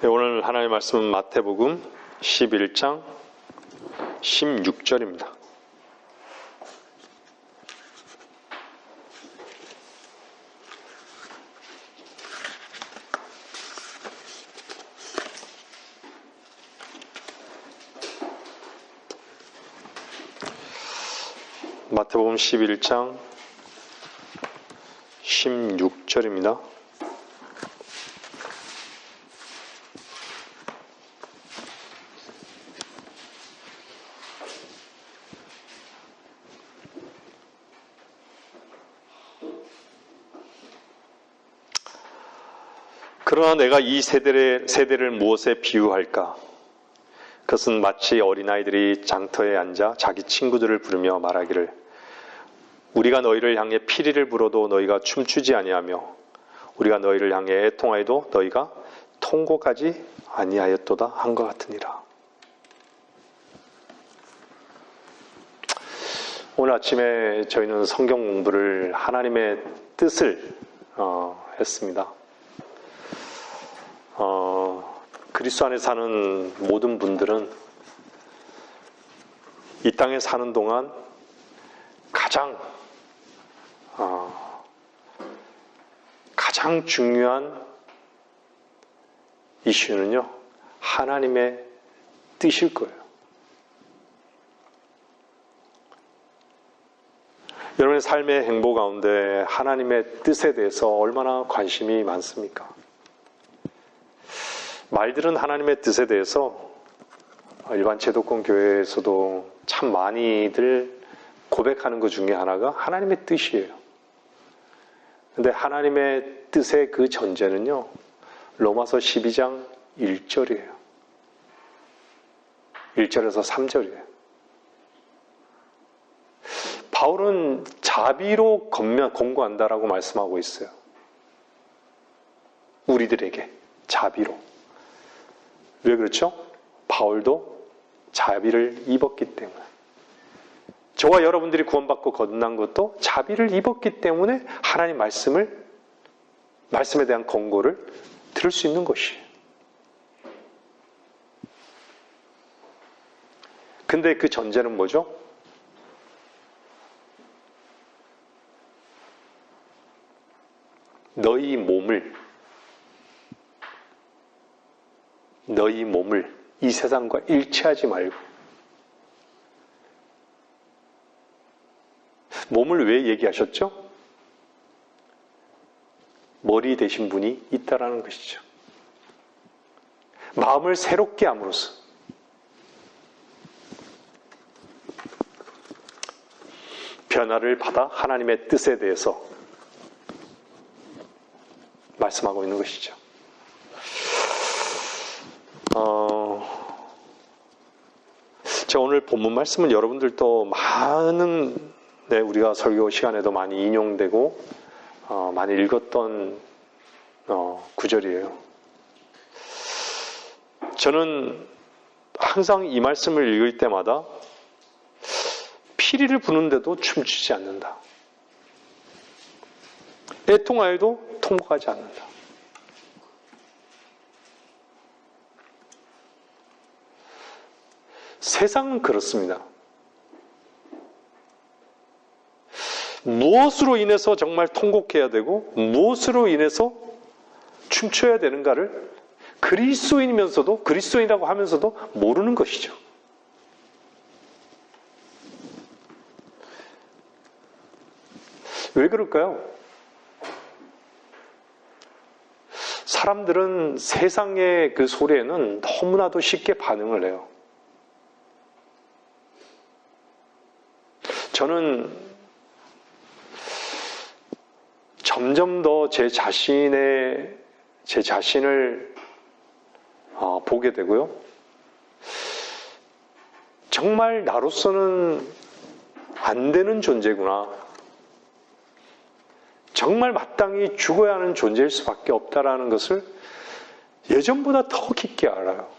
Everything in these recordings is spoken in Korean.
네, 오늘 하나님의 말씀은 마태복음 11장 16절입니다. 마태복음 11장 16절입니다. 그러나 내가 이 세대를 무엇에 비유할까? 그것은 마치 어린아이들이 장터에 앉아 자기 친구들을 부르며 말하기를 우리가 너희를 향해 피리를 불어도 너희가 춤추지 아니하며 우리가 너희를 향해 애통하여도 너희가 통곡하지 아니하였도다 한 것 같으니라. 오늘 아침에 저희는 성경 공부를 하나님의 뜻을 했습니다. 그리스도 안에 사는 모든 분들은 이 땅에 사는 동안 가장 중요한 이슈는요, 하나님의 뜻일 거예요. 여러분의 삶의 행보 가운데 하나님의 뜻에 대해서 얼마나 관심이 많습니까? 말들은 하나님의 뜻에 대해서 일반 제도권 교회에서도 참 많이들 고백하는 것 중에 하나가 하나님의 뜻이에요. 근데 하나님의 뜻의 그 전제는요, 로마서 12장 1절이에요. 1절에서 3절이에요. 바울은 자비로 공고한다라고 말씀하고 있어요. 우리들에게 자비로. 왜 그렇죠? 바울도 자비를 입었기 때문에. 저와 여러분들이 구원받고 거듭난 것도 자비를 입었기 때문에 하나님 말씀에 대한 권고를 들을 수 있는 것이에요. 근데 그 전제는 뭐죠? 너희 몸을 이 세상과 일치하지 말고. 몸을 왜 얘기하셨죠? 머리 되신 분이 있다라는 것이죠. 마음을 새롭게 함으로써 변화를 받아 하나님의 뜻에 대해서 말씀하고 있는 것이죠. 제가 오늘 본문 말씀은 여러분들도 많은 우리가 설교 시간에도 많이 인용되고 많이 읽었던 구절이에요. 저는 항상 이 말씀을 읽을 때마다 피리를 부는데도 춤추지 않는다. 애통하여도 통곡하지 않는다. 세상은 그렇습니다. 무엇으로 인해서 정말 통곡해야 되고 무엇으로 인해서 춤춰야 되는가를 그리스도인이면서도 그리스도인이라고 하면서도 모르는 것이죠. 왜 그럴까요? 사람들은 세상의 그 소리에는 너무나도 쉽게 반응을 해요. 저는 점점 더 제 자신을 보게 되고요. 정말 나로서는 안 되는 존재구나. 정말 마땅히 죽어야 하는 존재일 수밖에 없다라는 것을 예전보다 더 깊게 알아요.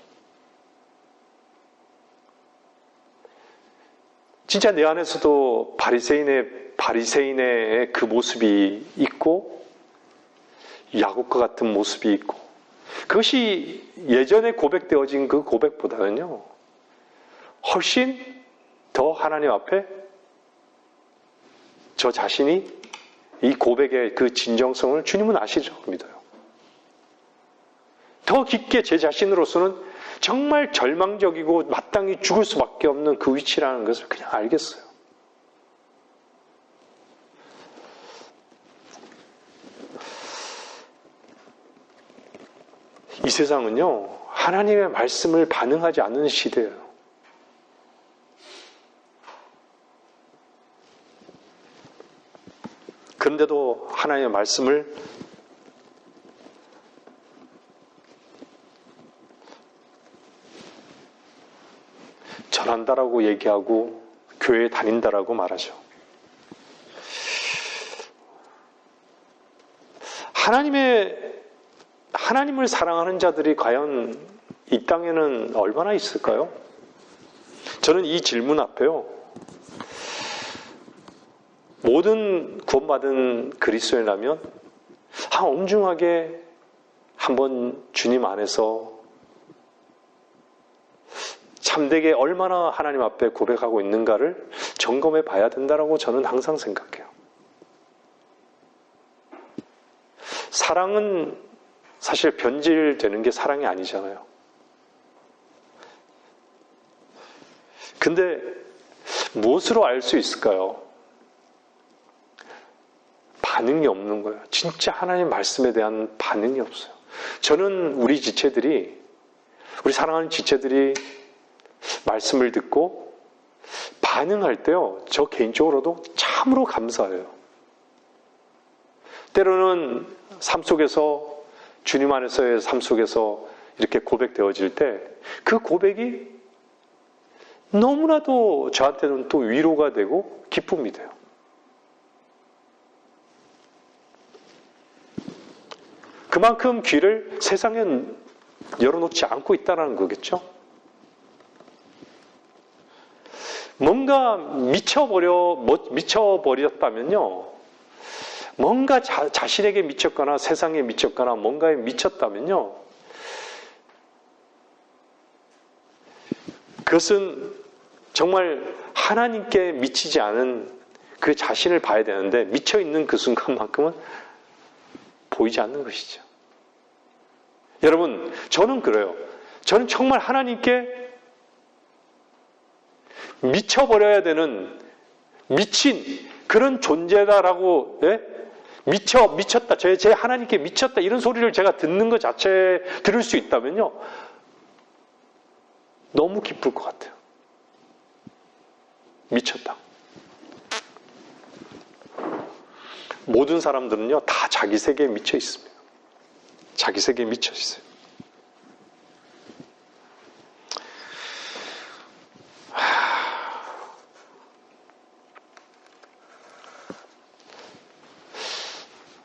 진짜 내 안에서도 바리새인의 그 모습이 있고 야곱과 같은 모습이 있고 그것이 예전에 고백되어진 그 고백보다는요, 훨씬 더 하나님 앞에 저 자신이 이 고백의 그 진정성을 주님은 아시죠? 믿어요. 더 깊게 제 자신으로서는 정말 절망적이고 마땅히 죽을 수밖에 없는 그 위치라는 것을 그냥 알겠어요. 이 세상은요, 하나님의 말씀을 반응하지 않는 시대예요. 그런데도 하나님의 말씀을 전한다라고 얘기하고 교회에 다닌다라고 말하죠. 하나님을 사랑하는 자들이 과연 이 땅에는 얼마나 있을까요? 저는 이 질문 앞에요, 모든 구원받은 그리스도인이라면 엄중하게 한번 주님 안에서 참되게 얼마나 하나님 앞에 고백하고 있는가를 점검해 봐야 된다고 저는 항상 생각해요. 사랑은 사실 변질되는 게 사랑이 아니잖아요. 근데 무엇으로 알 수 있을까요? 반응이 없는 거예요. 진짜 하나님 말씀에 대한 반응이 없어요. 저는 우리 사랑하는 지체들이 말씀을 듣고 반응할 때요, 저 개인적으로도 참으로 감사해요. 때로는 삶 속에서, 주님 안에서의 삶 속에서 이렇게 고백되어질 때 그 고백이 너무나도 저한테는 또 위로가 되고 기쁨이 돼요. 그만큼 귀를 세상에 열어놓지 않고 있다는 거겠죠? 뭔가 미쳐버렸다면요, 뭔가 자신에게 미쳤거나 세상에 미쳤거나 뭔가에 미쳤다면요, 그것은 정말 하나님께 미치지 않은 그 자신을 봐야 되는데, 미쳐있는 그 순간만큼은 보이지 않는 것이죠. 여러분, 저는 그래요. 저는 정말 하나님께 미쳐버려야 되는, 미친 그런 존재다라고, 미쳤다, 제 하나님께 미쳤다, 이런 소리를 제가 듣는 것 자체에 들을 수 있다면요, 너무 기쁠 것 같아요. 미쳤다. 모든 사람들은요, 다 자기 세계에 미쳐 있습니다. 자기 세계에 미쳐 있어요.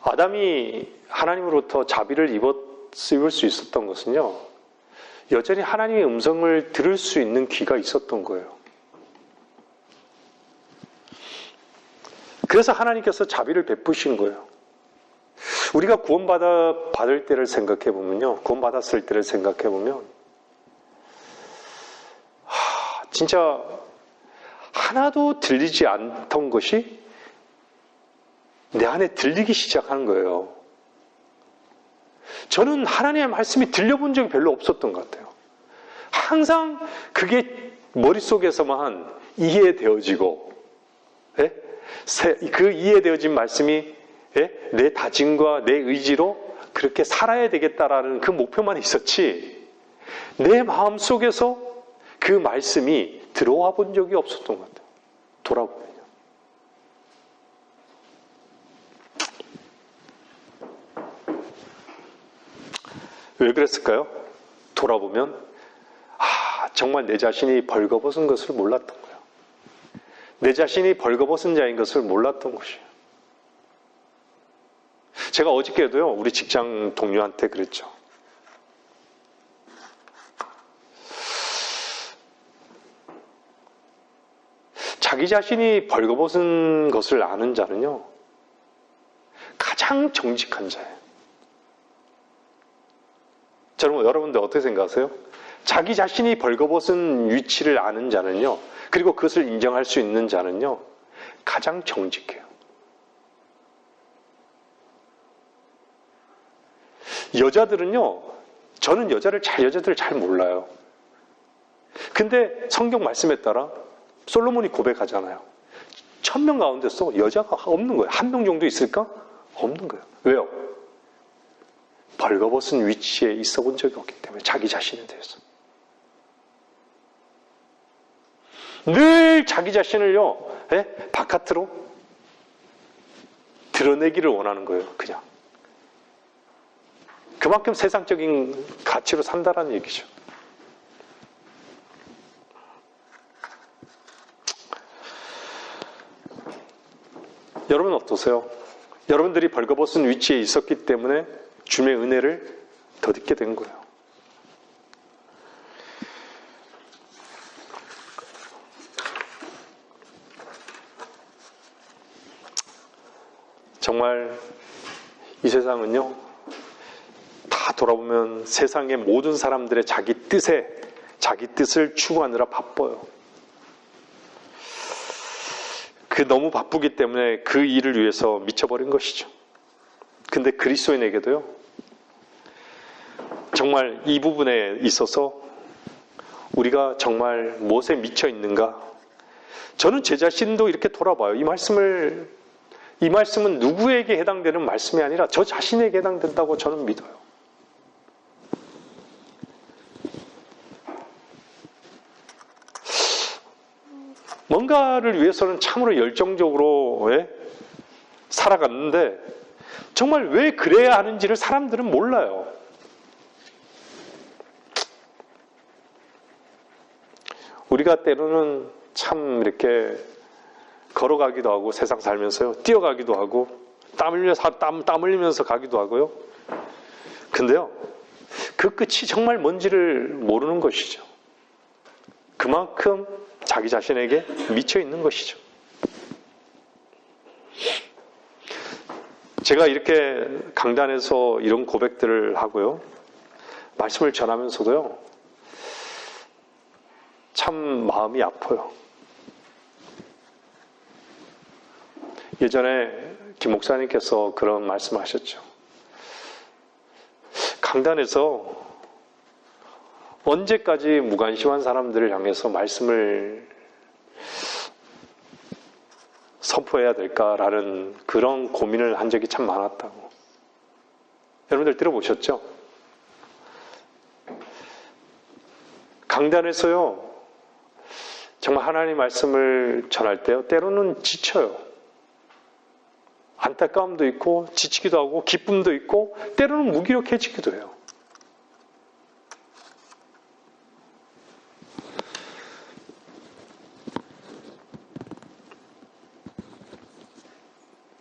아담이 하나님으로부터 자비를 입을 수 있었던 것은요, 여전히 하나님의 음성을 들을 수 있는 귀가 있었던 거예요. 그래서 하나님께서 자비를 베푸신 거예요. 우리가 구원받을 때를 생각해 보면요, 구원받았을 때를 생각해 보면, 진짜 하나도 들리지 않던 것이 내 안에 들리기 시작하는 거예요. 저는 하나님의 말씀이 들려본 적이 별로 없었던 것 같아요. 항상 그게 머릿속에서만 이해되어지고, 그 이해되어진 말씀이 내 다짐과 내 의지로 그렇게 살아야 되겠다라는 그 목표만 있었지, 내 마음속에서 그 말씀이 들어와 본 적이 없었던 것 같아요. 돌아보면요. 왜 그랬을까요? 돌아보면 정말 내 자신이 벌거벗은 것을 몰랐던 거예요. 내 자신이 벌거벗은 자인 것을 몰랐던 것이에요. 제가 어저께도요, 우리 직장 동료한테 그랬죠. 자기 자신이 벌거벗은 것을 아는 자는요, 가장 정직한 자예요. 여러분, 여러분들 어떻게 생각하세요? 자기 자신이 벌거벗은 위치를 아는 자는요, 그리고 그것을 인정할 수 있는 자는요, 가장 정직해요. 여자들은요, 저는 여자들을 잘 몰라요. 근데 성경 말씀에 따라 솔로몬이 고백하잖아요. 1000명 가운데서 여자가 없는 거예요. 1명 정도 있을까? 없는 거예요. 왜요? 벌거벗은 위치에 있어 본 적이 없기 때문에, 자기 자신에 대해서. 늘 자기 자신을요, 바깥으로 드러내기를 원하는 거예요, 그냥. 그만큼 세상적인 가치로 산다라는 얘기죠. 여러분 어떠세요? 여러분들이 벌거벗은 위치에 있었기 때문에 주님의 은혜를 덧입게 된 거예요. 정말 이 세상은요, 다 돌아보면 세상의 모든 사람들의 자기 뜻을 추구하느라 바빠요. 너무 바쁘기 때문에 그 일을 위해서 미쳐버린 것이죠. 근데 그리스도인에게도요, 정말 이 부분에 있어서 우리가 정말 무엇에 미쳐 있는가? 저는 제 자신도 이렇게 돌아봐요. 이 말씀은 누구에게 해당되는 말씀이 아니라 저 자신에게 해당된다고 저는 믿어요. 뭔가를 위해서는 참으로 열정적으로 살아갔는데 정말 왜 그래야 하는지를 사람들은 몰라요. 우리가 때로는 참 이렇게 걸어가기도 하고 세상 살면서요, 뛰어가기도 하고 땀 흘리면서 가기도 하고요. 근데요, 그 끝이 정말 뭔지를 모르는 것이죠. 그만큼 자기 자신에게 미쳐 있는 것이죠. 제가 이렇게 강단에서 이런 고백들을 하고요, 말씀을 전하면서도요, 참 마음이 아파요. 예전에 김 목사님께서 그런 말씀하셨죠. 강단에서 언제까지 무관심한 사람들을 향해서 말씀을 선포해야 될까라는 그런 고민을 한 적이 참 많았다고. 여러분들 들어보셨죠? 강단에서요, 정말 하나님 말씀을 전할 때요, 때로는 지쳐요. 안타까움도 있고 지치기도 하고 기쁨도 있고 때로는 무기력해지기도 해요.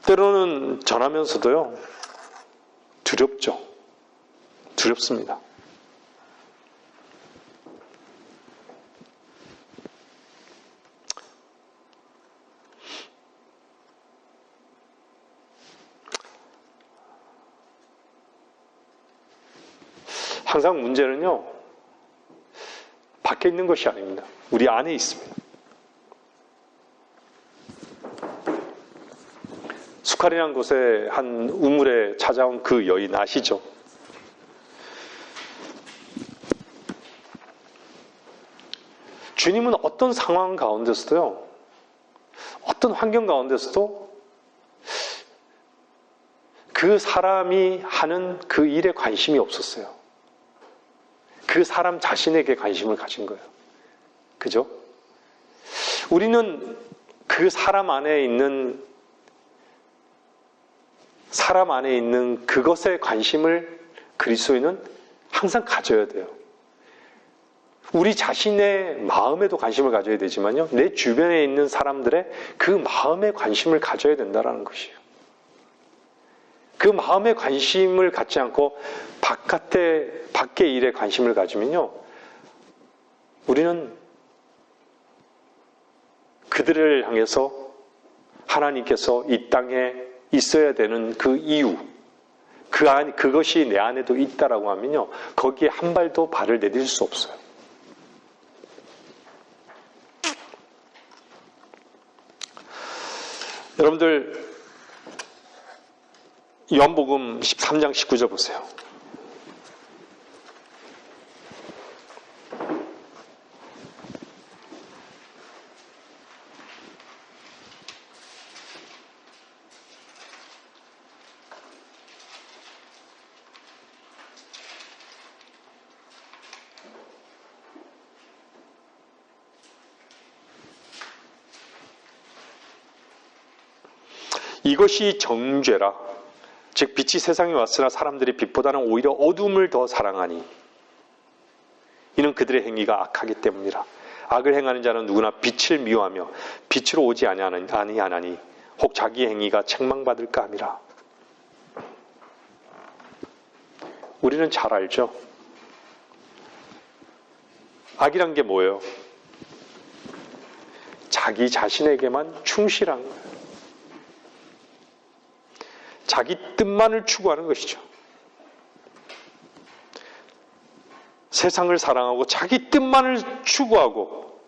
때로는 전하면서도요, 두렵죠. 두렵습니다. 항상 문제는요, 밖에 있는 것이 아닙니다. 우리 안에 있습니다. 수칼이라는 곳에 한 우물에 찾아온 그 여인 아시죠? 주님은 어떤 상황 가운데서도요, 어떤 환경 가운데서도 그 사람이 하는 그 일에 관심이 없었어요. 그 사람 자신에게 관심을 가진 거예요. 그죠? 우리는 그 사람 안에 있는 그것에 관심을 그리스도인은 항상 가져야 돼요. 우리 자신의 마음에도 관심을 가져야 되지만요, 내 주변에 있는 사람들의 그 마음에 관심을 가져야 된다는 것이에요. 그 마음에 관심을 갖지 않고 밖의 일에 관심을 가지면요, 우리는 그들을 향해서 하나님께서 이 땅에 있어야 되는 그 이유, 그것이 내 안에도 있다라고 하면요, 거기에 한 발도 발을 내딜 수 없어요. 여러분들, 요한복음 13장 19절 보세요. 이것이 정죄라. 즉 빛이 세상에 왔으나 사람들이 빛보다는 오히려 어둠을 더 사랑하니 이는 그들의 행위가 악하기 때문이라. 악을 행하는 자는 누구나 빛을 미워하며 빛으로 오지 아니하나니 혹 자기 행위가 책망받을까 함이라. 우리는 잘 알죠. 악이란 게 뭐예요? 자기 자신에게만 충실한 거예요. 자기 뜻만을 추구하는 것이죠. 세상을 사랑하고 자기 뜻만을 추구하고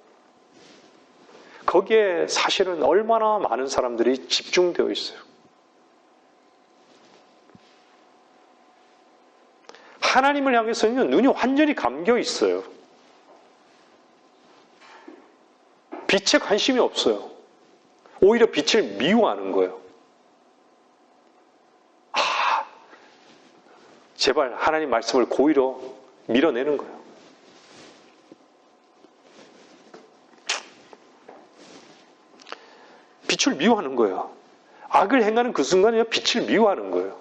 거기에 사실은 얼마나 많은 사람들이 집중되어 있어요. 하나님을 향해서는 눈이 완전히 감겨 있어요. 빛에 관심이 없어요. 오히려 빛을 미워하는 거예요. 제발 하나님 말씀을 고의로 밀어내는 거예요. 빛을 미워하는 거예요. 악을 행하는 그 순간에 빛을 미워하는 거예요.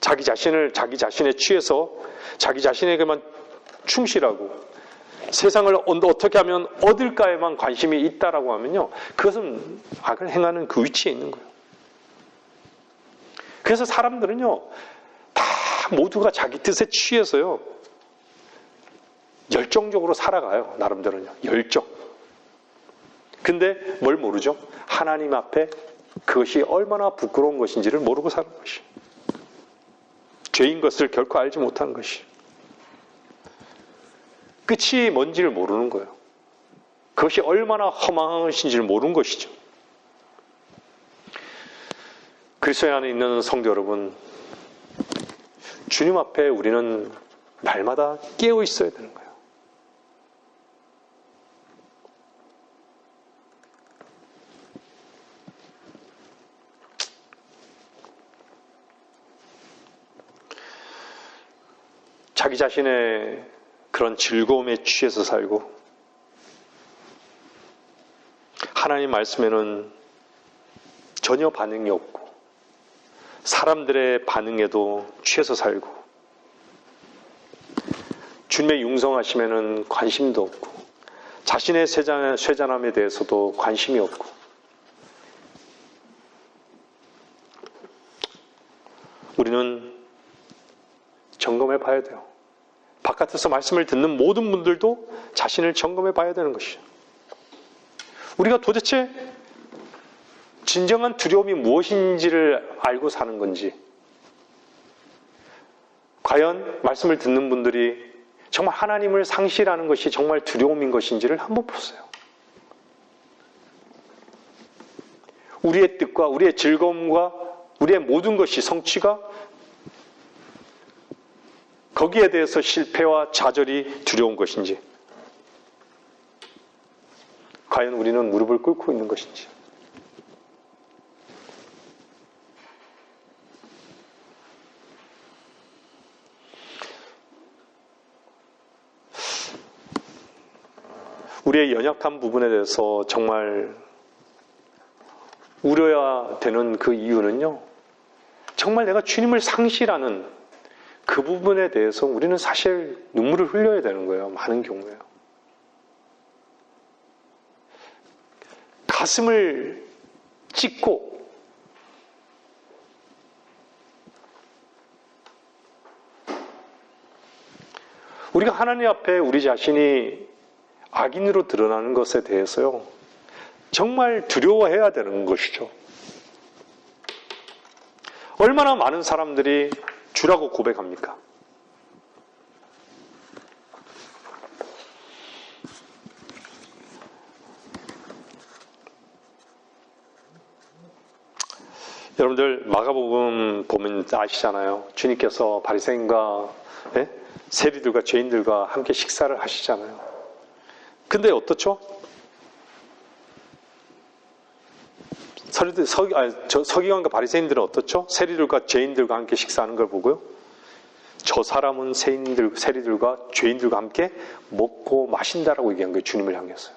자기 자신에 취해서 자기 자신에게만 충실하고 세상을 어떻게 하면 얻을까에만 관심이 있다라고 하면요, 그것은 악을 행하는 그 위치에 있는 거예요. 그래서 사람들은요, 다 모두가 자기 뜻에 취해서요, 열정적으로 살아가요. 나름대로는요, 열정. 근데 뭘 모르죠? 하나님 앞에 그것이 얼마나 부끄러운 것인지를 모르고 사는 것이. 죄인 것을 결코 알지 못하는 것이. 끝이 뭔지를 모르는 거예요. 그것이 얼마나 허망한 것인지를 모르는 것이죠. 그리스도 안에 있는 성도 여러분, 주님 앞에 우리는 날마다 깨어 있어야 되는 거예요. 자기 자신의 그런 즐거움에 취해서 살고 하나님 말씀에는 전혀 반응이 없고 사람들의 반응에도 취해서 살고 주님의 융성하심에는 관심도 없고 자신의 쇠잔함에 대해서도 관심이 없고 우리는 점검해 봐야 돼요. 바깥에서 말씀을 듣는 모든 분들도 자신을 점검해 봐야 되는 것이죠. 우리가 도대체 진정한 두려움이 무엇인지를 알고 사는 건지, 과연 말씀을 듣는 분들이 정말 하나님을 상실하는 것이 정말 두려움인 것인지를 한번 보세요. 우리의 뜻과 우리의 즐거움과 우리의 모든 것이 성취가 거기에 대해서 실패와 좌절이 두려운 것인지, 과연 우리는 무릎을 꿇고 있는 것인지. 우리의 연약한 부분에 대해서 정말 우려야 되는 그 이유는요, 정말 내가 주님을 상실하는 그 부분에 대해서 우리는 사실 눈물을 흘려야 되는 거예요. 많은 경우에요. 가슴을 찢고 우리가 하나님 앞에 우리 자신이 악인으로 드러나는 것에 대해서요, 정말 두려워해야 되는 것이죠. 얼마나 많은 사람들이 주라고 고백합니까? 여러분들 마가복음 보면 아시잖아요. 주님께서 바리새인과 세리들과 죄인들과 함께 식사를 하시잖아요. 근데 어떻죠? 서기관과 바리새인들은 어떻죠? 세리들과 죄인들과 함께 식사하는 걸 보고요. 저 사람은 세리들과 죄인들과 함께 먹고 마신다라고 얘기한 거예요. 주님을 향해서요.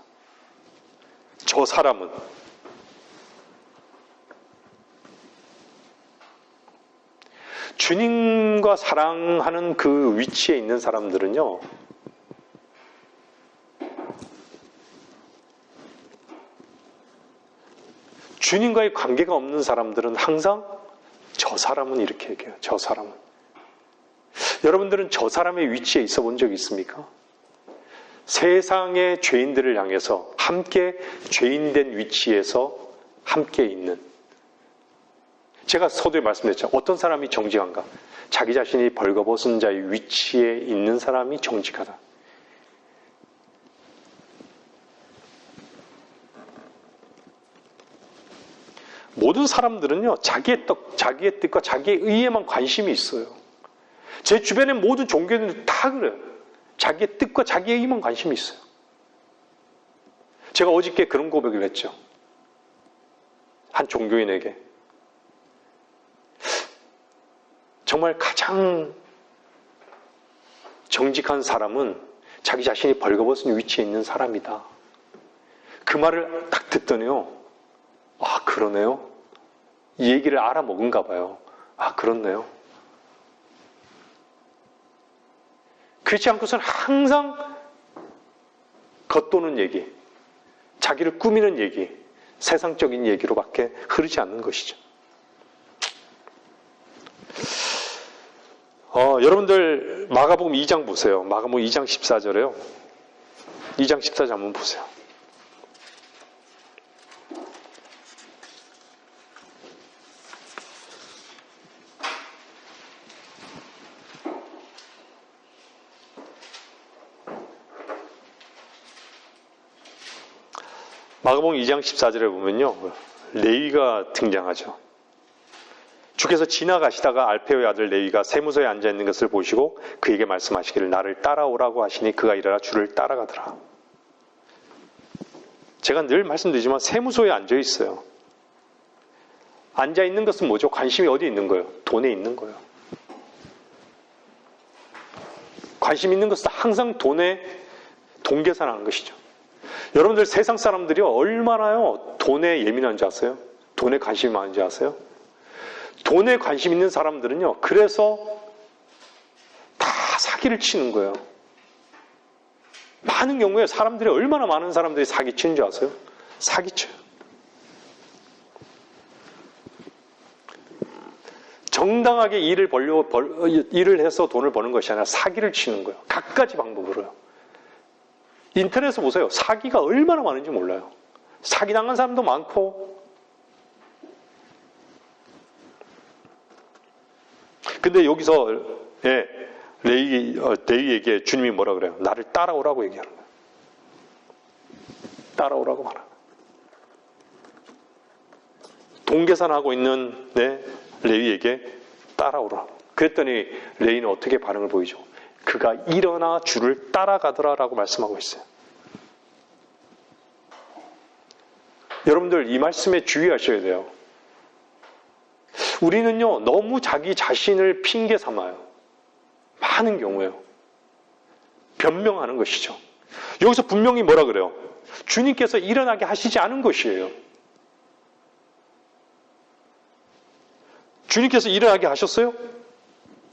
저 사람은. 주님과 사랑하는 그 위치에 있는 사람들은요, 주님과의 관계가 없는 사람들은 항상 저 사람은 이렇게 얘기해요. 저 사람은. 여러분들은 저 사람의 위치에 있어 본 적 있습니까? 세상의 죄인들을 향해서 함께 죄인된 위치에서 함께 있는. 제가 서두에 말씀드렸죠. 어떤 사람이 정직한가? 자기 자신이 벌거벗은 자의 위치에 있는 사람이 정직하다. 모든 사람들은요, 자기의 뜻과 자기의 의에만 관심이 있어요. 제 주변의 모든 종교들은 다 그래요. 자기의 뜻과 자기의 의에만 관심이 있어요. 제가 어저께 그런 고백을 했죠. 한 종교인에게. 정말 가장 정직한 사람은 자기 자신이 벌거벗은 위치에 있는 사람이다. 그 말을 딱 듣더니요. 아, 그러네요. 이 얘기를 알아먹은가 봐요. 아, 그렇네요. 그렇지 않고서는 항상 겉도는 얘기, 자기를 꾸미는 얘기, 세상적인 얘기로밖에 흐르지 않는 것이죠. 여러분들 마가복음 2장 보세요. 마가복음 2장 14절에요. 2장 14절 한번 보세요. 마가복음 2장 14절에 보면요. 레위가 등장하죠. 주께서 지나가시다가 알페오의 아들 레위가 세무서에 앉아있는 것을 보시고 그에게 말씀하시기를 나를 따라오라고 하시니 그가 일어나 주를 따라가더라. 제가 늘 말씀드리지만 세무서에 앉아있어요. 앉아있는 것은 뭐죠? 관심이 어디에 있는 거예요? 돈에 있는 거예요. 관심 있는 것은 항상 돈 계산하는 것이죠. 여러분들 세상 사람들이 얼마나요 돈에 예민한지 아세요? 돈에 관심이 많은지 아세요? 돈에 관심 있는 사람들은요, 그래서 다 사기를 치는 거예요. 많은 경우에 사람들이 얼마나 많은 사람들이 사기치는 줄 아세요? 사기쳐요. 정당하게 일을 해서 돈을 버는 것이 아니라 사기를 치는 거예요. 갖가지 방법으로요. 인터넷에서 보세요. 사기가 얼마나 많은지 몰라요. 사기당한 사람도 많고. 근데 여기서 레위에게 주님이 뭐라 그래요? 나를 따라오라고 얘기하는 거예요. 따라오라고 말하는 거예요. 돈 계산하고 있는 레위에게 따라오라. 그랬더니 레위는 어떻게 반응을 보이죠? 그가 일어나 주를 따라가더라라고 말씀하고 있어요. 여러분들 이 말씀에 주의하셔야 돼요. 우리는요, 너무 자기 자신을 핑계 삼아요. 많은 경우에요. 변명하는 것이죠. 여기서 분명히 뭐라 그래요? 주님께서 일어나게 하시지 않은 것이에요. 주님께서 일어나게 하셨어요?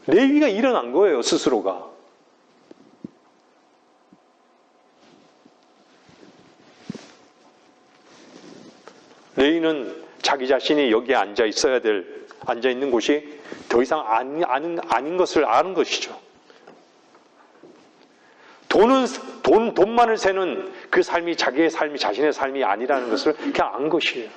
레위가 일어난 거예요, 스스로가. 레위는 자기 자신이 여기에 앉아 있는 곳이 더 이상 아닌 것을 아는 것이죠. 돈만을 세는 그 삶이 자기의 삶이 자신의 삶이 아니라는 것을 그냥 안 것이에요.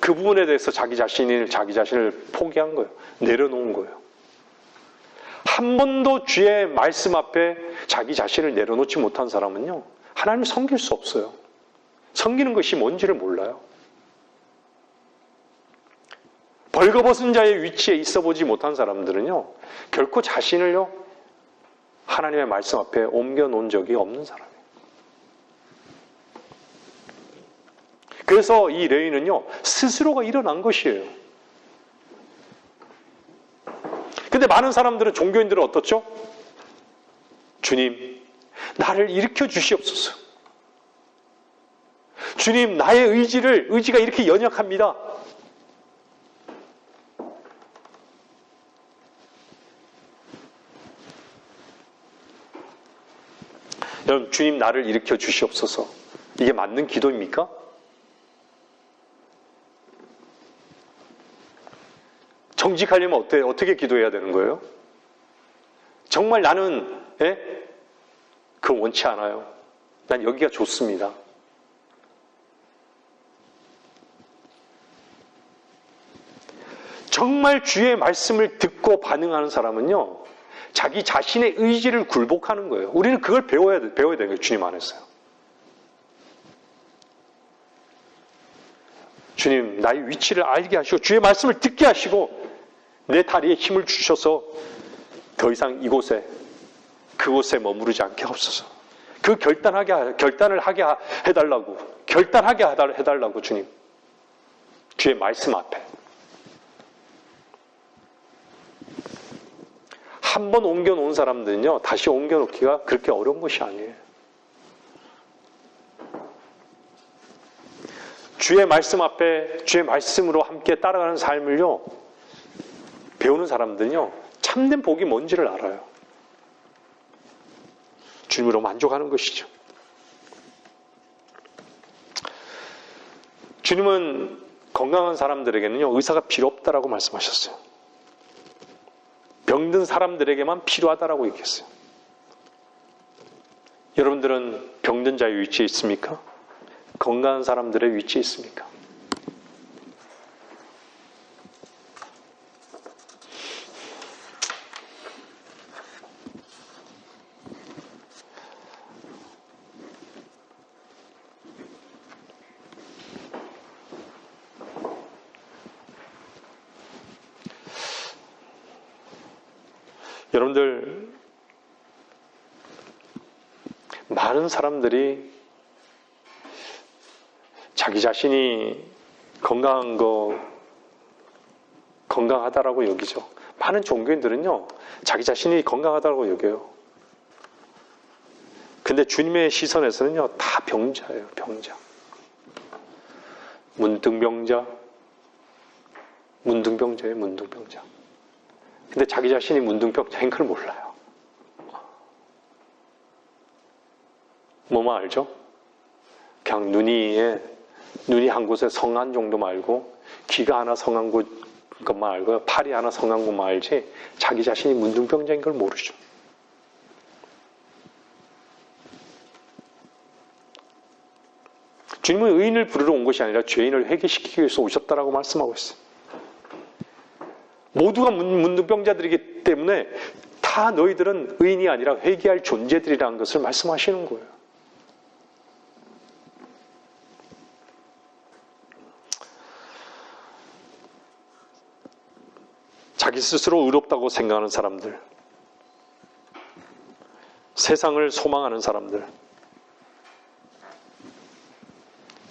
그 부분에 대해서 자기 자신을 포기한 거예요. 내려놓은 거예요. 한 번도 주의 말씀 앞에 자기 자신을 내려놓지 못한 사람은요, 하나님을 섬길 수 없어요. 섬기는 것이 뭔지를 몰라요. 벌거벗은 자의 위치에 있어 보지 못한 사람들은요, 결코 자신을요, 하나님의 말씀 앞에 옮겨놓은 적이 없는 사람이에요. 그래서 이 레위는요, 스스로가 일어난 것이에요. 근데 많은 사람들은, 종교인들은 어떻죠? 주님, 나를 일으켜 주시옵소서. 주님, 나의 의지가 이렇게 연약합니다. 여러분, 주님, 나를 일으켜 주시옵소서. 이게 맞는 기도입니까? 정직하려면 어떻게 기도해야 되는 거예요? 정말 나는 그거 원치 않아요. 난 여기가 좋습니다. 정말 주의 말씀을 듣고 반응하는 사람은요, 자기 자신의 의지를 굴복하는 거예요. 우리는 그걸 배워야 되는 거예요. 주님 안에서요. 주님, 나의 위치를 알게 하시고 주의 말씀을 듣게 하시고 내 다리에 힘을 주셔서 더 이상 그곳에 머무르지 않게 하옵소서. 그 결단을 하게 해달라고, 해달라고 주님. 주의 말씀 앞에. 한 번 옮겨놓은 사람들은요, 다시 옮겨놓기가 그렇게 어려운 것이 아니에요. 주의 말씀 앞에, 주의 말씀으로 함께 따라가는 삶을요, 배우는 사람들은요, 참된 복이 뭔지를 알아요. 주님으로 만족하는 것이죠. 주님은 건강한 사람들에게는요, 의사가 필요 없다라고 말씀하셨어요. 병든 사람들에게만 필요하다라고 얘기했어요. 여러분들은 병든 자의 위치에 있습니까? 건강한 사람들의 위치에 있습니까? 여러분들, 많은 사람들이 자기 자신이 건강하다라고 여기죠. 많은 종교인들은요, 자기 자신이 건강하다고 여겨요. 근데 주님의 시선에서는요, 다 병자예요, 병자. 문둥병자예요, 문둥병자. 근데 자기 자신이 문둥병자인 걸 몰라요. 뭐만 알죠? 그냥 눈이 한 곳에 성한 정도만 알고, 귀가 하나 성한 것만 알고요, 팔이 하나 성한 것만 알지, 자기 자신이 문둥병자인 걸 모르죠. 주님은 의인을 부르러 온 것이 아니라 죄인을 회개시키기 위해서 오셨다라고 말씀하고 있어요. 모두가 문둥병자들이기 때문에 다 너희들은 의인이 아니라 회개할 존재들이라는 것을 말씀하시는 거예요. 자기 스스로 의롭다고 생각하는 사람들, 세상을 소망하는 사람들,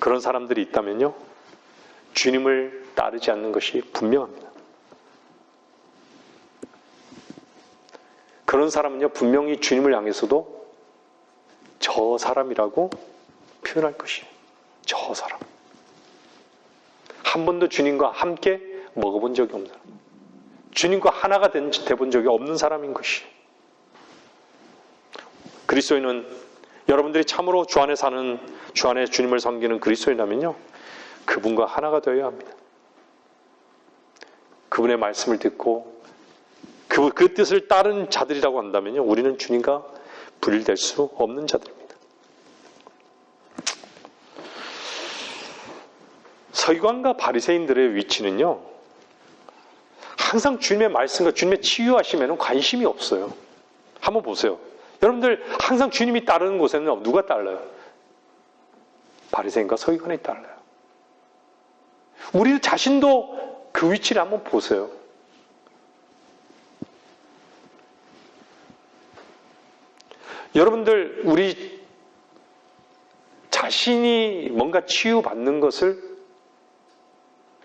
그런 사람들이 있다면요, 주님을 따르지 않는 것이 분명합니다. 그런 사람은요, 분명히 주님을 향해서도 저 사람이라고 표현할 것이에요. 저 사람. 한 번도 주님과 함께 먹어본 적이 없는 사람. 주님과 하나가 돼본 적이 없는 사람인 것이에요. 그리스도인은, 여러분들이 참으로 주 안에 사는, 주 안에 주님을 섬기는 그리스도인이라면요, 그분과 하나가 되어야 합니다. 그분의 말씀을 듣고 그 뜻을 따른 자들이라고 한다면요, 우리는 주님과 분리될 수 없는 자들입니다. 서기관과 바리새인들의 위치는요, 항상 주님의 말씀과 주님의 치유하심에는 관심이 없어요. 한번 보세요. 여러분들 항상 주님이 따르는 곳에는 누가 따라요? 바리새인과 서기관이 따라요. 우리 자신도 그 위치를 한번 보세요. 여러분들 우리 자신이 뭔가 치유받는 것을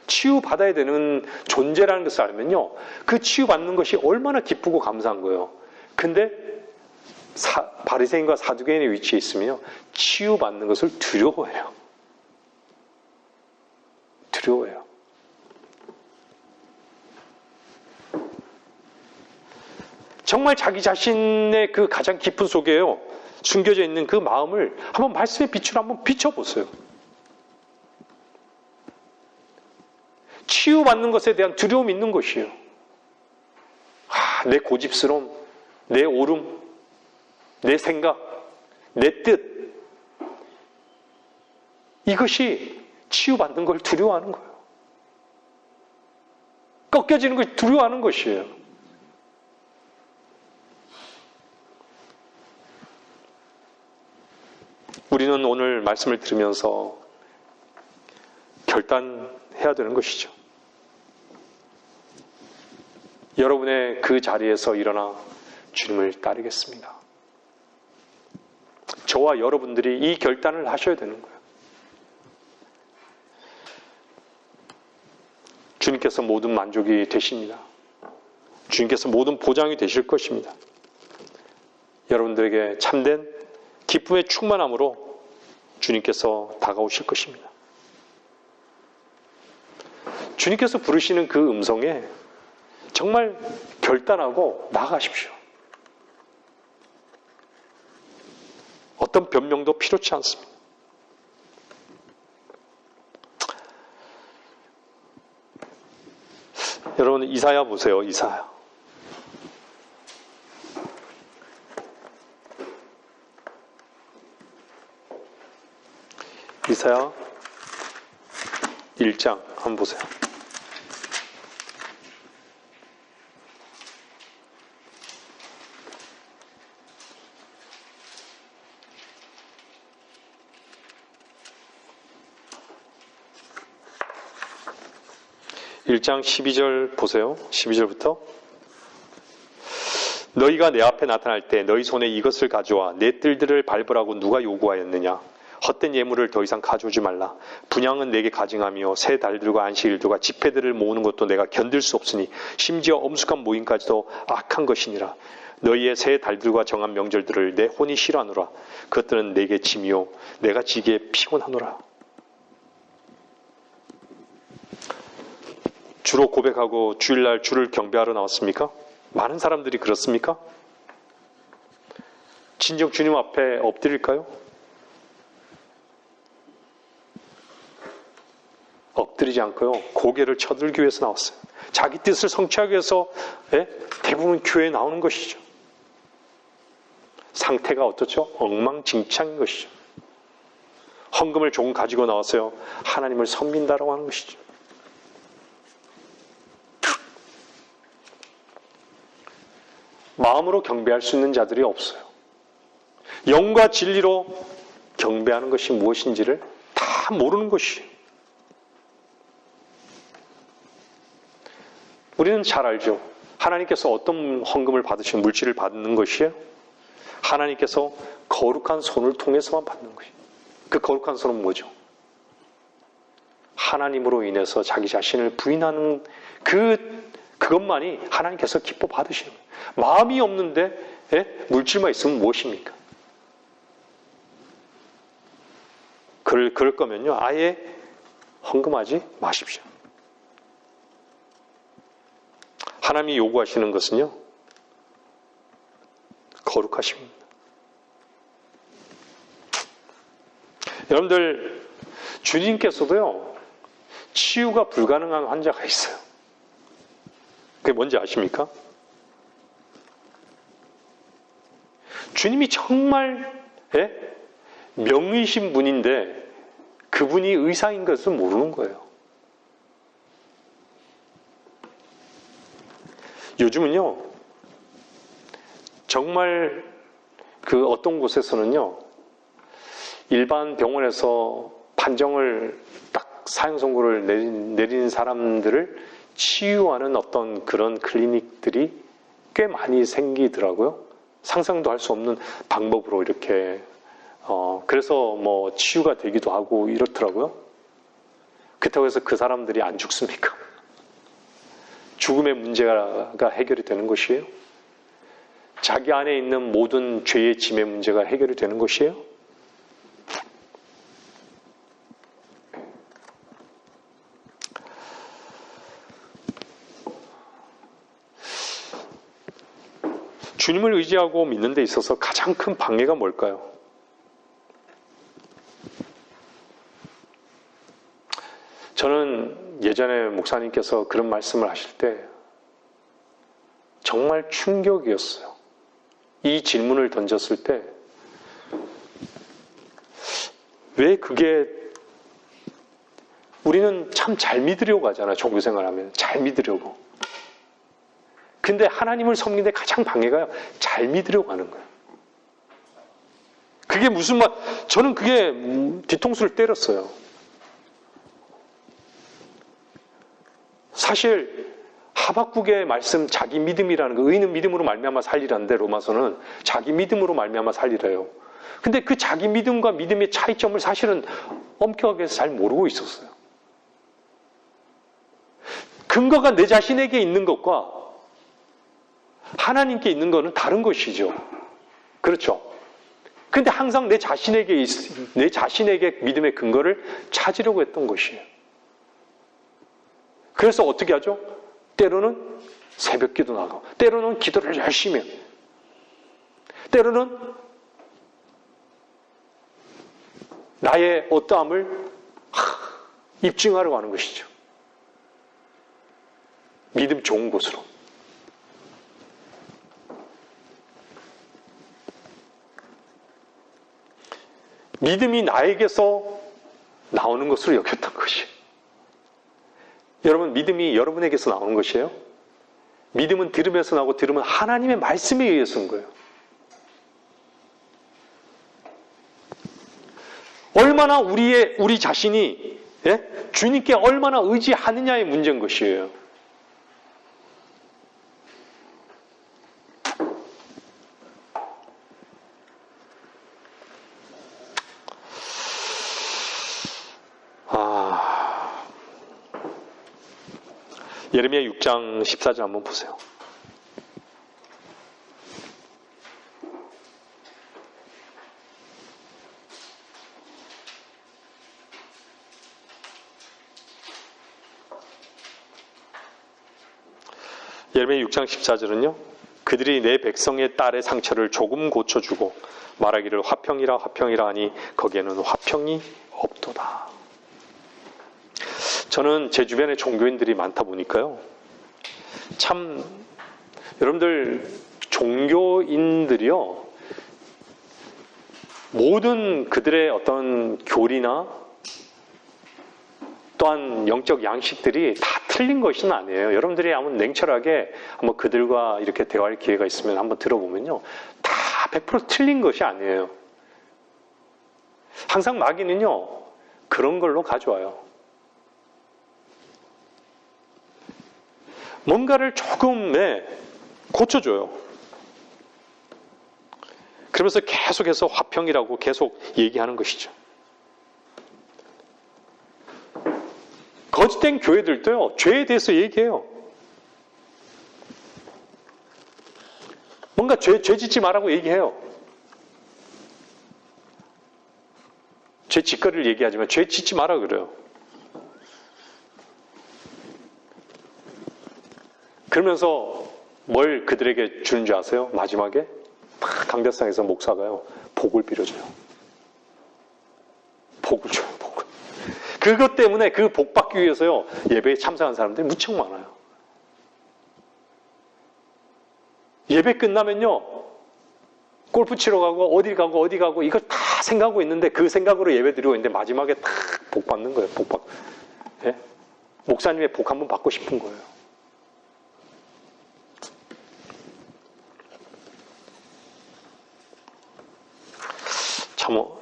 치유받아야 되는 존재라는 것을 알면요, 그 치유받는 것이 얼마나 기쁘고 감사한 거예요. 근데 바리새인과 사두개인의 위치에 있으면요, 치유받는 것을 두려워해요. 두려워해요. 정말 자기 자신의 그 가장 깊은 속에요, 숨겨져 있는 그 마음을 한번 말씀의 빛으로 한번 비춰보세요. 치유받는 것에 대한 두려움이 있는 것이에요. 내 고집스러움, 내 오름, 내 생각, 내 뜻, 이것이 치유받는 걸 두려워하는 거예요. 꺾여지는 걸 두려워하는 것이에요. 우리는 오늘 말씀을 들으면서 결단해야 되는 것이죠. 여러분의 그 자리에서 일어나 주님을 따르겠습니다. 저와 여러분들이 이 결단을 하셔야 되는 거예요. 주님께서 모든 만족이 되십니다. 주님께서 모든 보장이 되실 것입니다. 여러분들에게 참된 기쁨의 충만함으로 주님께서 다가오실 것입니다. 주님께서 부르시는 그 음성에 정말 결단하고 나아가십시오. 어떤 변명도 필요치 않습니다. 여러분 이사야 보세요. 이사야. 이사야 1장 한번 보세요. (1장) 12절 보세요. 12절부터 너희가 내 앞에 나타날 때 너희 손에 이것을 가져와 내 뜰들을 밟으라고 누가 요구하였느냐. 헛된 예물을 더 이상 가져오지 말라. 분향은 내게 가증하며 새 달들과 안식일들과 집회들을 모으는 것도 내가 견딜 수 없으니 심지어 엄숙한 모임까지도 악한 것이니라. 너희의 새 달들과 정한 명절들을 내 혼이 싫어하노라. 그것들은 내게 짐이요 내가 지기에 피곤하노라. 주로 고백하고 주일날 주를 경배하러 나왔습니까? 많은 사람들이 그렇습니까? 진정 주님 앞에 엎드릴까요? 엎드리지 않고요, 고개를 쳐들기 위해서 나왔어요. 자기 뜻을 성취하기 위해서 대부분 교회에 나오는 것이죠. 상태가 어떻죠? 엉망진창인 것이죠. 헌금을 조금 가지고 나와서요, 하나님을 섬긴다라고 하는 것이죠. 마음으로 경배할 수 있는 자들이 없어요. 영과 진리로 경배하는 것이 무엇인지를 다 모르는 것이에요. 우리는 잘 알죠. 하나님께서 어떤 헌금을 받으시는 물질을 받는 것이에요? 하나님께서 거룩한 손을 통해서만 받는 것이에요. 그 거룩한 손은 뭐죠? 하나님으로 인해서 자기 자신을 부인하는 그것만이 하나님께서 기뻐 받으시는 거예요. 마음이 없는데 물질만 있으면 무엇입니까? 그럴 거면요, 아예 헌금하지 마십시오. 하나님이 요구하시는 것은요, 거룩하십니다. 여러분들, 주님께서도요, 치유가 불가능한 환자가 있어요. 그게 뭔지 아십니까? 주님이 정말 명의신 분인데 그분이 의사인 것을 모르는 거예요. 요즘은요, 정말 그 어떤 곳에서는요, 일반 병원에서 판정을 딱 사형 선고를 내리는 사람들을 치유하는 어떤 그런 클리닉들이 꽤 많이 생기더라고요. 상상도 할 수 없는 방법으로 이렇게 그래서 뭐 치유가 되기도 하고 이렇더라고요. 그렇다고 해서 그 사람들이 안 죽습니까? 죽음의 문제가 해결이 되는 것이에요? 자기 안에 있는 모든 죄의 짐의 문제가 해결이 되는 것이에요? 주님을 의지하고 믿는 데 있어서 가장 큰 방해가 뭘까요? 저는 예전에 목사님께서 그런 말씀을 하실 때 정말 충격이었어요. 이 질문을 던졌을 때 왜 그게 우리는 참 잘 믿으려고 하잖아요. 종교생활 하면 잘 믿으려고. 근데 하나님을 섬기는데 가장 방해가요. 잘 믿으려고 하는 거예요. 그게 무슨 말, 저는 그게 뒤통수를 때렸어요. 사실 하박국의 말씀 자기 믿음이라는 거, 의인은 믿음으로 말미암아 살리라는데 로마서는 자기 믿음으로 말미암아 살리래요. 근데 그 자기 믿음과 믿음의 차이점을 사실은 엄격하게 잘 모르고 있었어요. 근거가 내 자신에게 있는 것과 하나님께 있는 것은 다른 것이죠. 그렇죠? 근데 항상 내 자신에게 믿음의 근거를 찾으려고 했던 것이에요. 그래서 어떻게 하죠? 때로는 새벽 기도 나가고, 때로는 기도를 열심히 해요. 때로는 나의 어떠함을 입증하려고 하는 것이죠. 믿음 좋은 곳으로. 믿음이 나에게서 나오는 것으로 여겼던 것이에요. 여러분, 믿음이 여러분에게서 나오는 것이에요? 믿음은 들으면서 나오고 들으면 하나님의 말씀에 의해서인 거예요. 얼마나 우리 자신이 주님께 얼마나 의지하느냐의 문제인 것이에요. 예레미야 6장 14절 한번 보세요. 예레미야 6장 14절은요. 그들이 내 백성의 딸의 상처를 조금 고쳐주고 말하기를 화평이라 화평이라 하니 거기에는 화평이 없도다. 저는 제 주변에 종교인들이 많다 보니까요. 참 여러분들 종교인들이요. 모든 그들의 어떤 교리나 또한 영적 양식들이 다 틀린 것은 아니에요. 여러분들이 한번 냉철하게 한번 그들과 이렇게 대화할 기회가 있으면 한번 들어보면요. 다 100% 틀린 것이 아니에요. 항상 마귀는요. 그런 걸로 가져와요. 뭔가를 조금 고쳐줘요. 그러면서 계속해서 화평이라고 계속 얘기하는 것이죠. 거짓된 교회들도요. 죄에 대해서 얘기해요. 뭔가 죄 짓지 말라고 얘기해요. 죄 짓거리를 얘기하지만 죄 짓지 마라 그래요. 그러면서 뭘 그들에게 주는 줄 아세요? 마지막에 강대상에서 목사가요. 복을 빌어줘요. 복을 줘요. 복을. 그것 때문에 그 복 받기 위해서요. 예배에 참석한 사람들이 무척 많아요. 예배 끝나면요. 골프 치러 가고 어디 가고 이걸 다 생각하고 있는데 그 생각으로 예배 드리고 있는데 마지막에 딱 복 받는 거예요. 복 받고. 예? 목사님의 복 한번 받고 싶은 거예요. 한번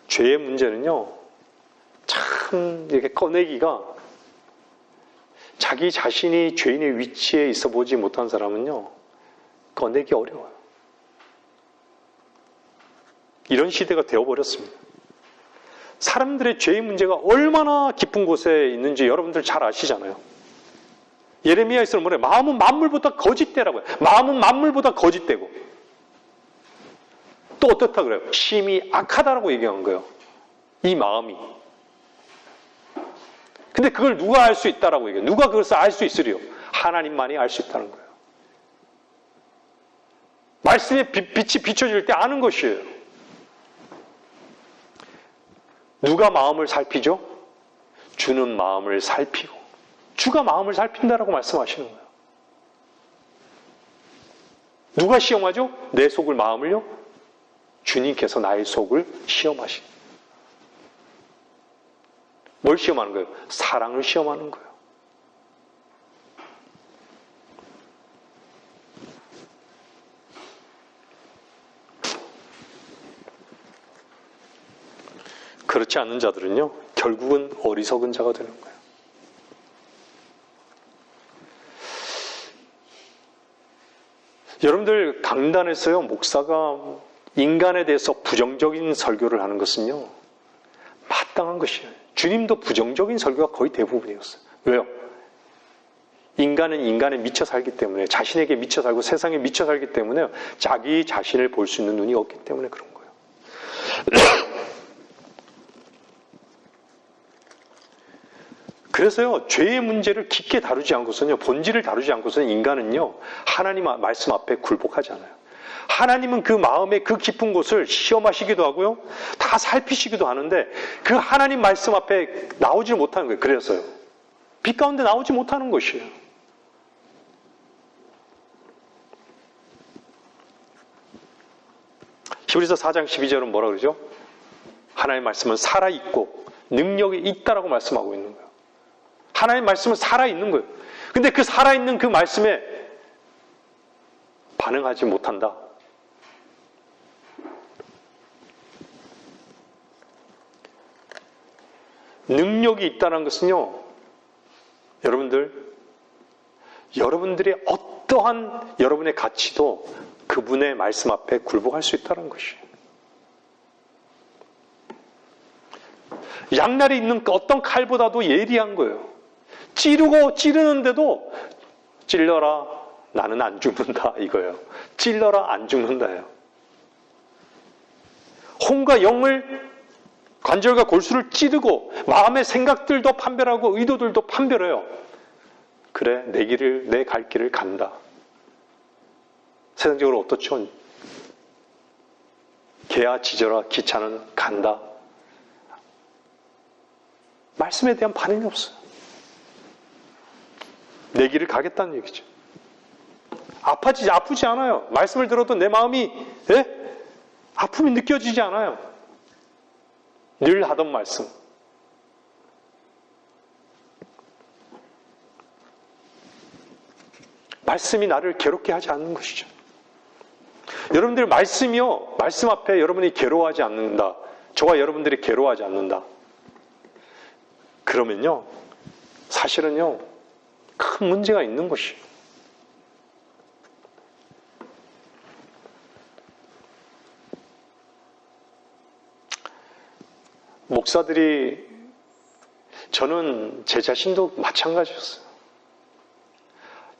죄의 문제는요, 참 이렇게 꺼내기가, 자기 자신이 죄인의 위치에 있어 보지 못한 사람은요, 꺼내기 어려워요. 이런 시대가 되어버렸습니다. 사람들의 죄의 문제가 얼마나 깊은 곳에 있는지 여러분들 잘 아시잖아요. 예레미야에서는 뭐래요? 마음은 만물보다 거짓되라고 해요. 마음은 만물보다 거짓되고. 또 어떻다 그래요? 심히 악하다라고 얘기한 거예요. 이 마음이. 근데 그걸 누가 알 수 있다라고 얘기해요? 누가 그것을 알 수 있으리요? 하나님만이 알 수 있다는 거예요. 말씀의 빛이 비춰질 때 아는 것이에요. 누가 마음을 살피죠? 주는 마음을 살피고, 주가 마음을 살핀다라고 말씀하시는 거예요. 누가 시험하죠? 내 속을, 마음을요? 주님께서 나의 속을 시험하시는 거예요. 뭘 시험하는 거예요? 사랑을 시험하는 거예요. 그렇지 않는 자들은요, 결국은 어리석은 자가 되는 거예요. 여러분들, 강단에서요, 목사가 인간에 대해서 부정적인 설교를 하는 것은요, 마땅한 것이에요. 주님도 부정적인 설교가 거의 대부분이었어요. 왜요? 인간은 인간에 미쳐 살기 때문에, 자신에게 미쳐 살고 세상에 미쳐 살기 때문에 자기 자신을 볼 수 있는 눈이 없기 때문에 그런 거예요. 그래서요, 죄의 문제를 깊게 다루지 않고서는요, 본질을 다루지 않고서는 인간은요, 하나님 말씀 앞에 굴복하지 않아요. 하나님은 그 마음의 그 깊은 곳을 시험하시기도 하고요, 다 살피시기도 하는데, 그 하나님 말씀 앞에 나오지 못하는 거예요. 그래서요. 빛 가운데 나오지 못하는 것이에요. 히브리서 4장 12절은 뭐라 그러죠? 하나님의 말씀은 살아있고 능력이 있다라고 말씀하고 있는 거예요. 하나님의 말씀은 살아있는 거예요. 근데 그 살아있는 그 말씀에 반응하지 못한다. 능력이 있다는 것은요, 여러분들의 어떠한 여러분의 가치도 그분의 말씀 앞에 굴복할 수 있다는 것이에요. 양날이 있는 어떤 칼보다도 예리한 거예요. 찌르는데도 찔러라, 나는 안 죽는다 이거예요. 찔러라, 안 죽는다예요. 혼과 영을, 관절과 골수를 찌르고 마음의 생각들도 판별하고 의도들도 판별해요. 그래, 내 갈 길을 간다. 세상적으로 어떻죠? 개야 짖어라, 기차는 간다. 말씀에 대한 반응이 없어요. 내 길을 가겠다는 얘기죠. 아프지 않아요. 말씀을 들어도 내 마음이, 아픔이 느껴지지 않아요. 늘 하던 말씀. 말씀이 나를 괴롭게 하지 않는 것이죠. 여러분들 말씀이요, 말씀 앞에 여러분이 괴로워하지 않는다. 저와 여러분들이 괴로워하지 않는다. 그러면요, 사실은요, 큰 문제가 있는 것이에요. 목사들이, 저는 제 자신도 마찬가지였어요.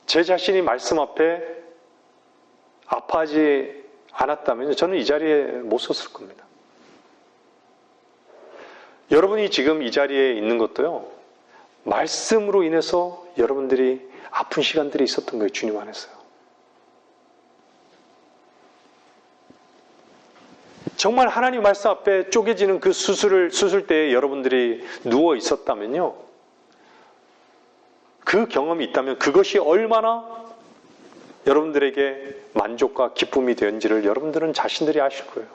제 자신이 말씀 앞에 아파하지 않았다면 저는 이 자리에 못 섰을 겁니다. 여러분이 지금 이 자리에 있는 것도요, 말씀으로 인해서 여러분들이 아픈 시간들이 있었던 거예요. 주님 안에서요. 정말 하나님 말씀 앞에 쪼개지는 그 수술대에 여러분들이 누워 있었다면요, 그 경험이 있다면 그것이 얼마나 여러분들에게 만족과 기쁨이 되었는지를 여러분들은 자신들이 아실 거예요.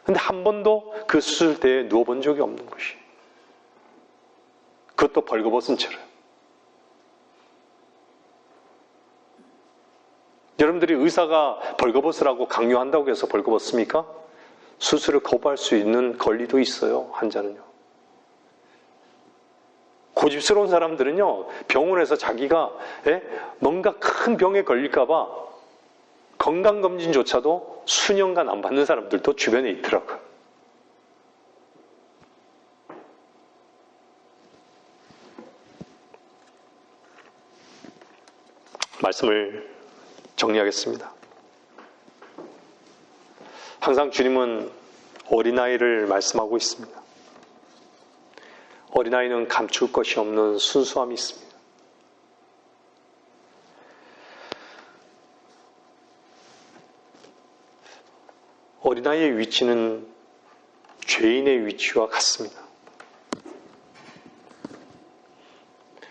근데 한 번도 그 수술대에 누워본 적이 없는 것이. 그것도 벌거벗은 채로. 여러분들이 의사가 벌거벗으라고 강요한다고 해서 벌거벗습니까? 수술을 거부할 수 있는 권리도 있어요, 환자는요. 고집스러운 사람들은요, 병원에서 자기가 뭔가 큰 병에 걸릴까봐 건강검진조차도 수년간 안 받는 사람들도 주변에 있더라고요. 말씀을 정리하겠습니다. 항상 주님은 어린아이를 말씀하고 있습니다. 어린아이는 감출 것이 없는 순수함이 있습니다. 어린아이의 위치는 죄인의 위치와 같습니다.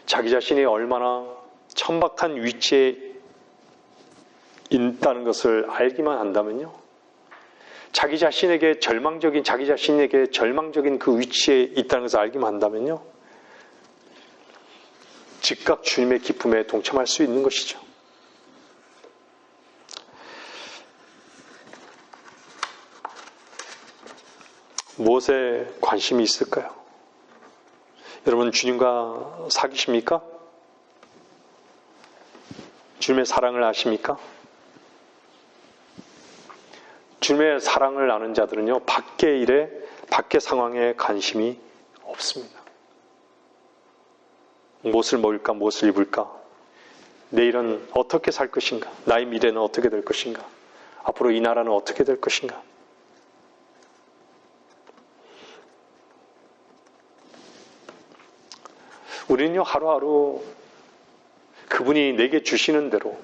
자기 자신이 얼마나 천박한 위치에 있다는 것을 알기만 한다면요, 자기 자신에게 절망적인 그 위치에 있다는 것을 알기만 한다면요, 즉각 주님의 기쁨에 동참할 수 있는 것이죠. 무엇에 관심이 있을까요? 여러분, 주님과 사귀십니까? 주님의 사랑을 아십니까? 주님의 사랑을 아는 자들은요, 밖의 일에, 밖의 상황에 관심이 없습니다. 무엇을 먹을까, 무엇을 입을까, 내일은 어떻게 살 것인가, 나의 미래는 어떻게 될 것인가, 앞으로 이 나라는 어떻게 될 것인가. 우리는요, 하루하루 그분이 내게 주시는 대로,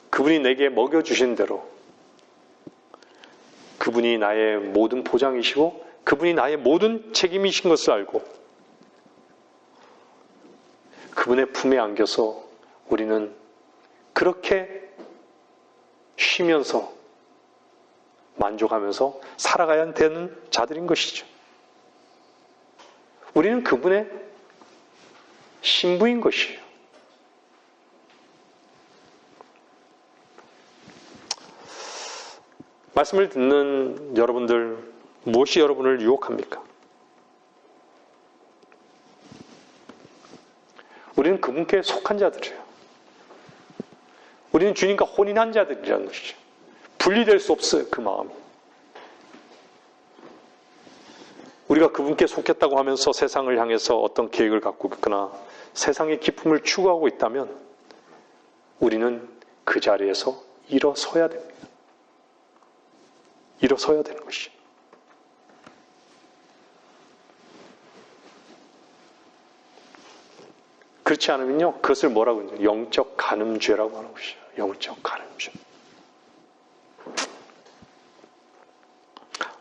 그분이 내게 먹여주신 대로, 그분이 나의 모든 보장이시고 그분이 나의 모든 책임이신 것을 알고 그분의 품에 안겨서 우리는 그렇게 쉬면서 만족하면서 살아가야 되는 자들인 것이죠. 우리는 그분의 신부인 것이에요. 말씀을 듣는 여러분들, 무엇이 여러분을 유혹합니까? 우리는 그분께 속한 자들이에요. 우리는 주님과 혼인한 자들이라는 것이죠. 분리될 수 없어요, 그 마음이. 우리가 그분께 속했다고 하면서 세상을 향해서 어떤 계획을 갖고 있거나 세상의 기쁨을 추구하고 있다면 우리는 그 자리에서 일어서야 됩니다. 일어서야 되는 것이죠. 그렇지 않으면요, 그것을 뭐라고 하죠? 영적 간음죄라고 하는 것이죠. 영적 간음죄.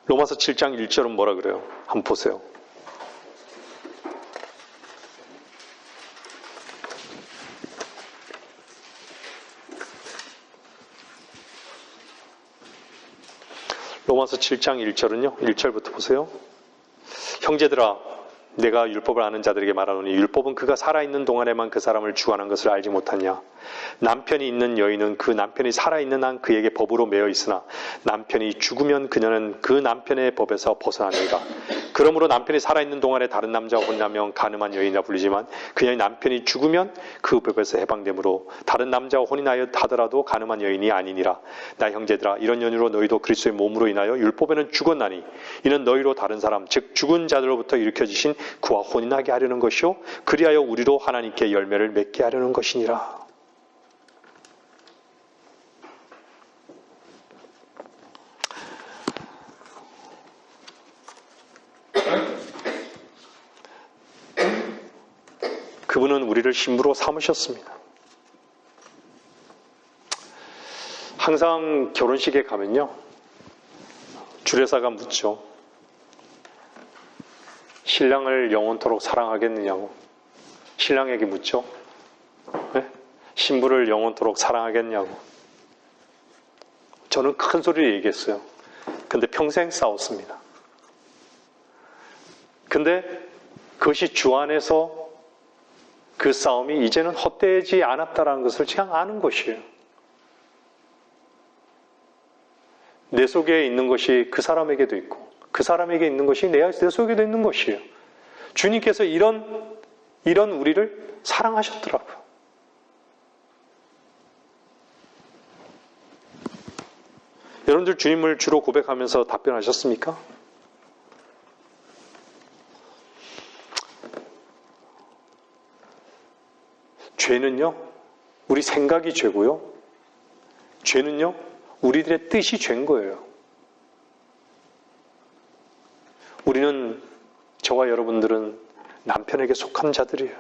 로마서 7장 1절은 뭐라 그래요? 한번 보세요. 로마서 7장 1절은요, 1절부터 보세요. 형제들아, 내가 율법을 아는 자들에게 말하노니 율법은 그가 살아있는 동안에만 그 사람을 주관한 것을 알지 못하냐. 남편이 있는 여인은 그 남편이 살아있는 한 그에게 법으로 매여 있으나 남편이 죽으면 그녀는 그 남편의 법에서 벗어나니라. 그러므로 남편이 살아있는 동안에 다른 남자와 혼인하면 간음한 여인이라 불리지만 그녀의 남편이 죽으면 그 법에서 해방되므로 다른 남자와 혼인하여 하더라도 간음한 여인이 아니니라. 나 형제들아, 이런 연유로 너희도 그리스도의 몸으로 인하여 율법에는 죽었나니 이는 너희로 다른 사람 즉 죽은 자들로부터 일으켜지신 그와 혼인하게 하려는 것이요 그리하여 우리로 하나님께 열매를 맺게 하려는 것이니라. 그분은 우리를 신부로 삼으셨습니다. 항상 결혼식에 가면요, 주례사가 묻죠. 신랑을 영원토록 사랑하겠느냐고. 신랑에게 묻죠. 네? 신부를 영원토록 사랑하겠냐고. 저는 큰 소리로 얘기했어요. 근데 평생 싸웠습니다. 근데 그것이 주 안에서 그 싸움이 이제는 헛되지 않았다는 것을 제가 아는 것이에요. 내 속에 있는 것이 그 사람에게도 있고 그 사람에게 있는 것이 내 속에도 있는 것이에요. 주님께서 이런 우리를 사랑하셨더라고요. 여러분들 주님을 주로 고백하면서 답변하셨습니까? 죄는요, 우리 생각이 죄고요. 죄는요, 우리들의 뜻이 죄인 거예요. 우리는, 저와 여러분들은 남편에게 속한 자들이에요.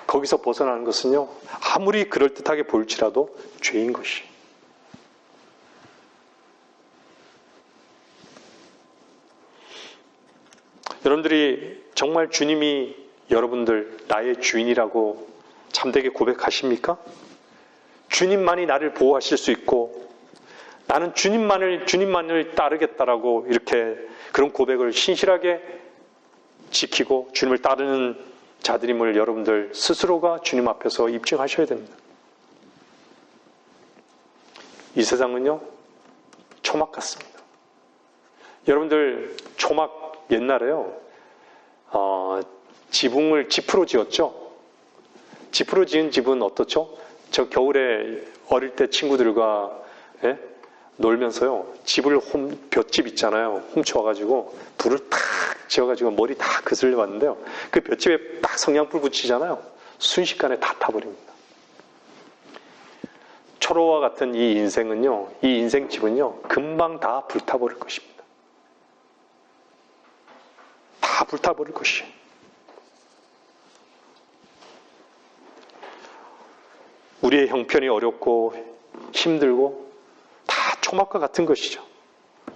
거기서 벗어나는 것은요, 아무리 그럴듯하게 보일지라도 죄인 것이. 여러분들이 정말 주님이 여러분들 나의 주인이라고 참되게 고백하십니까? 주님만이 나를 보호하실 수 있고 나는 주님만을 따르겠다라고 이렇게 그런 고백을 신실하게 지키고 주님을 따르는 자들임을 여러분들 스스로가 주님 앞에서 입증하셔야 됩니다. 이 세상은요, 초막 같습니다. 여러분들 초막 옛날에요, 지프로 지었죠? 지프로 지은 집은 어떻죠? 저 겨울에 어릴 때 친구들과 놀면서요, 볏집 있잖아요. 훔쳐와가지고 불을 탁 지어가지고 머리 다 그슬려 봤는데요. 그 볏집에 딱 성냥불 붙이잖아요. 순식간에 다 타버립니다. 초로와 같은 이 인생은요, 이 인생집은요, 금방 다 불타버릴 것입니다. 다 불타버릴 것이에요. 우리의 형편이 어렵고 힘들고 다 초막과 같은 것이죠.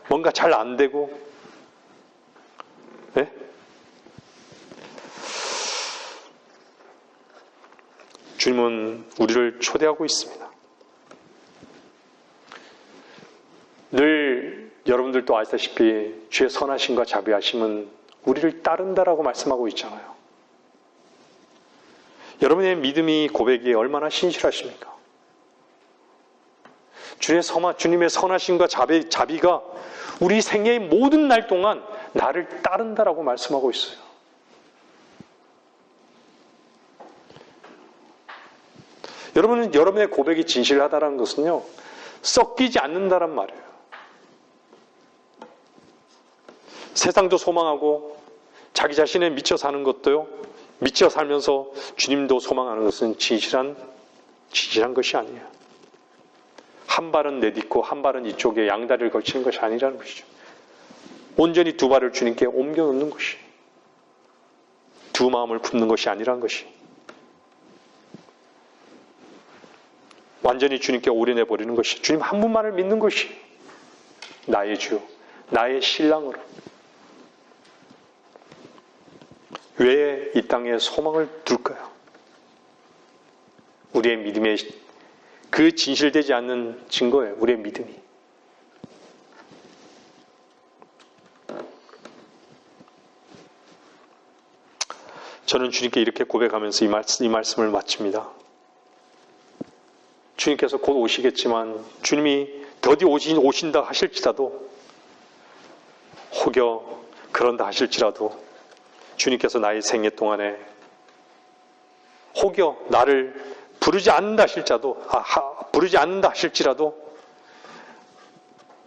뭔가 잘 안 되고, 네? 주님은 우리를 초대하고 있습니다. 늘 여러분들도 아시다시피 주의 선하심과 자비하심은 우리를 따른다라고 말씀하고 있잖아요. 여러분의 믿음이 고백이 얼마나 신실하십니까? 주님의 선하심과 자비가 우리 생애의 모든 날 동안 나를 따른다라고 말씀하고 있어요. 여러분은 여러분의 고백이 진실하다는 것은요, 섞이지 않는다란 말이에요. 세상도 소망하고 자기 자신에 미쳐 사는 것도요, 미쳐 살면서 주님도 소망하는 것은 진실한 것이 아니에요. 한 발은 내딛고 한 발은 이쪽에 양다리를 걸치는 것이 아니라는 것이죠. 온전히 두 발을 주님께 옮겨 놓는 것이, 두 마음을 굽는 것이 아니라는 것이, 완전히 주님께 올인해 버리는 것이, 주님 한 분만을 믿는 것이 나의 주, 나의 신랑으로 왜 이 땅에 소망을 둘까요? 우리의 믿음의 그 진실되지 않는 증거예요. 우리의 믿음이. 저는 주님께 이렇게 고백하면서 이 말씀을 마칩니다. 주님께서 곧 오시겠지만 주님이 더디 오신다 하실지라도, 혹여 그런다 하실지라도, 주님께서 나의 생애 동안에 혹여 나를 부르지 않는다 하실지라도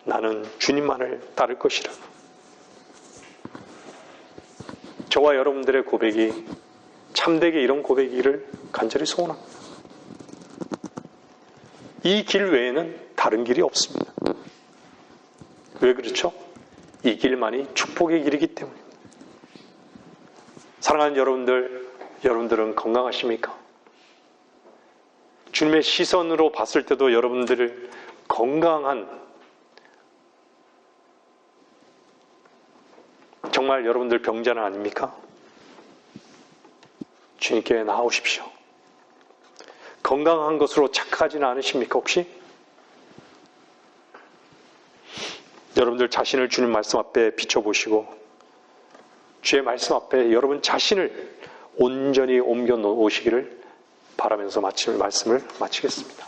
나는 주님만을 따를 것이라고. 저와 여러분들의 고백이 참되게 이런 고백이기를 간절히 소원합니다. 이 길 외에는 다른 길이 없습니다. 왜 그렇죠? 이 길만이 축복의 길이기 때문입니다. 사랑하는 여러분들은 건강하십니까? 주님의 시선으로 봤을 때도 여러분들을 건강한, 정말 여러분들 병자는 아닙니까? 주님께 나아오십시오. 건강한 것으로 착각하지는 않으십니까, 혹시? 여러분들 자신을 주님 말씀 앞에 비춰보시고 주의 말씀 앞에 여러분 자신을 온전히 옮겨 놓으시기를 바라면서 말씀을 마치겠습니다.